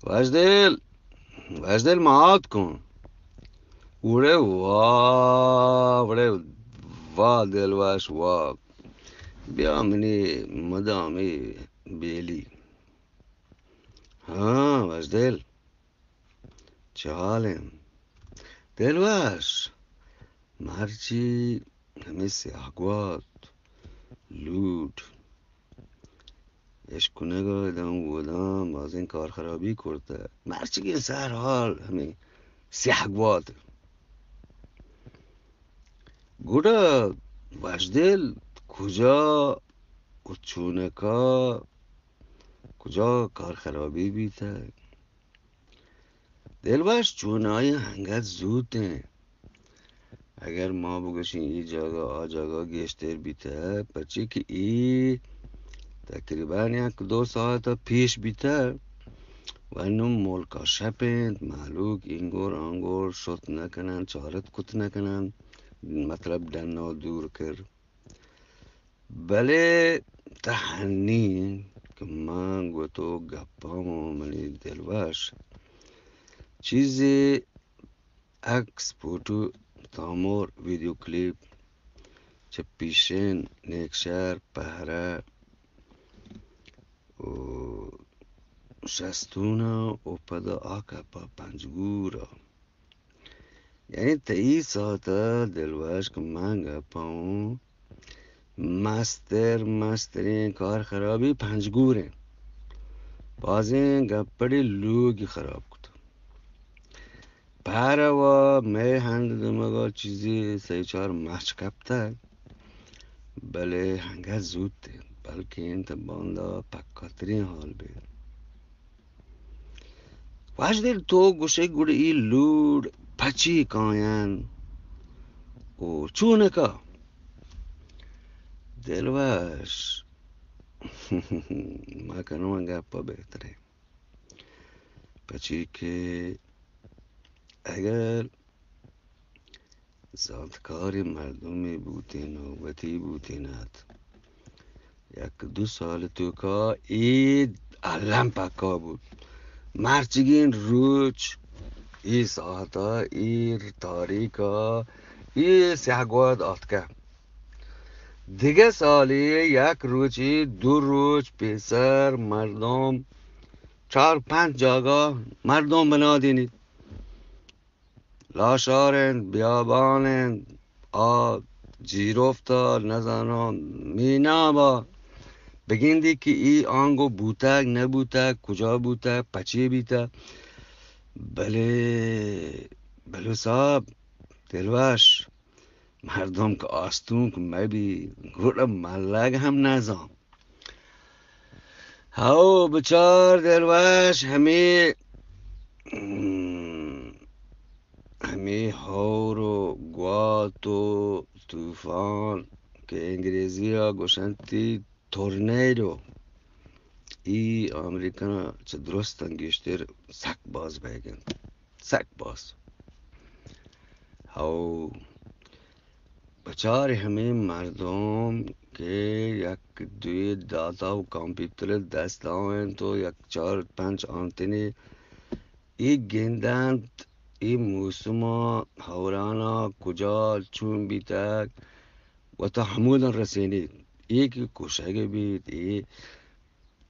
وجدل وجدل معاد کن وره وره وا دلواش وا بیا منی مدامی بیلی ها وجدل چه حالم دلواش مرچی همه سیاهگوات لود اشکونه دم بودم از این کار خرابی کرده مرچی که سر حال همه سیاهگوات گوڑا وجدل کجا و چونکا کجا کار خرابی بیته دلواش چونه های هنگت زوده اگر ما بگوشیم ای جاگا آ جاگا گشتر بیته پچه که ای تقریبا یک 2 ساعت پیش بیته و اینو ملکا شپند معلوک اینگور آنگور شد نکنن چارت کت نکنن مطلب دنا دور کر بله تحنین که من گوتو گپامو منی دلواش چیزی عکس فوتو تامور ویدیو کلیپ چه پیشین نیکشر پهره و شستونا و پدا آکا پا پنجگورا یعنی تی ساعتا دلواش که من گپامو مسترین کار خرابی پنجگوره بازین گپڑی لوگی خراب کد پهروا می هند دمگا چیزی 3-4 مچ کپته بله هنگه زود ده بلکه این تباندا پکاترین حال بید وجدل تو گوشه گوڑ ای لود پچی کاین و چونکا دلواش ما کنم گپا بهتره پچی که اگر زادکار مردمی بودی نوبتی بودینت 1-2 سال تو که اید علم پکا بود مرچگین روچ ای ساعتا ای تاریکا ای سیاهگواد آتکه دیگه سالی 1 روچی 2 روچ پیسر مردم 4-5 جاگا مردم بنا دینید لاشارند بیابانند جیروفتا نزنان مینا با بگیندی که ای آنگو بوتک نبوتک کجا بوتک پچی بیتک بله صاحب دلواش مردم که آستون که مبی گوڑا ملگ هم نزام هاو بچار دلواش همی هور و گوات و طوفان که انگریزی ها گوشنتی تورنیدو ای امریکا چه درستن گشتر سک باز بگن سک باز هاو بچار همه مردم که 1-2 داتا و کامپیوتر دست آوین تو 4-5 آنتنی ای گندند ای موسما هورانا کجا چون بیتک و تا همودن رسینید ایک کشک بید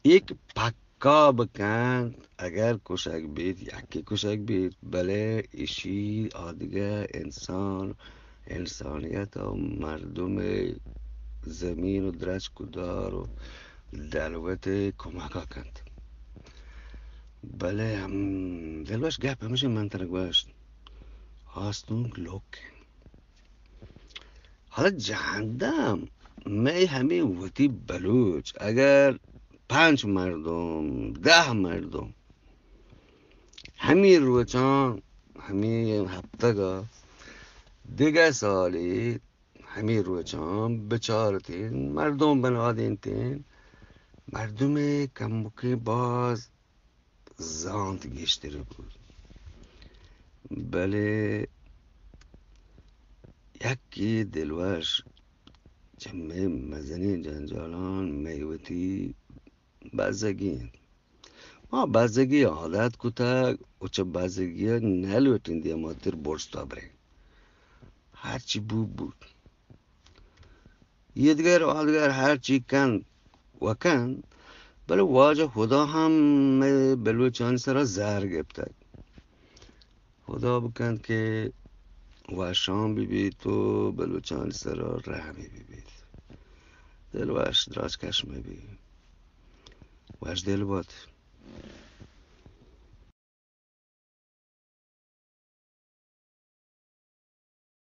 ایک پکا بکند اگر کشک بید یکی کشک بید بله ایشی آدگه انسانیت و مردم زمین و درج کدار و دلوت کمکا کند بله هم دلواش گپ همیشه منطقه گوشت آستون لوک حالا جهندم می همه وطی بلوچ اگر 5 مردم 10 مردم همی روچان همی هفتگا دیگه سالی همی روچان بچارتین مردم بنادین تین مردم کموکی باز زانت گشتره بود بله یکی دلواش جمعه مزنی جنجالان میوتی بزگین بزگی عادت کتا و چه بزگی نلوتین دیا مادر برس تابره هرچی بود یدگر آدگر هرچی کن و کن بله واجه خدا هم بلوچان سرا زهر گبتد خدا بکند که و شام ببید و بلوچان سرا رحمی ببید دل واش دراز کشمه بی واش دل باد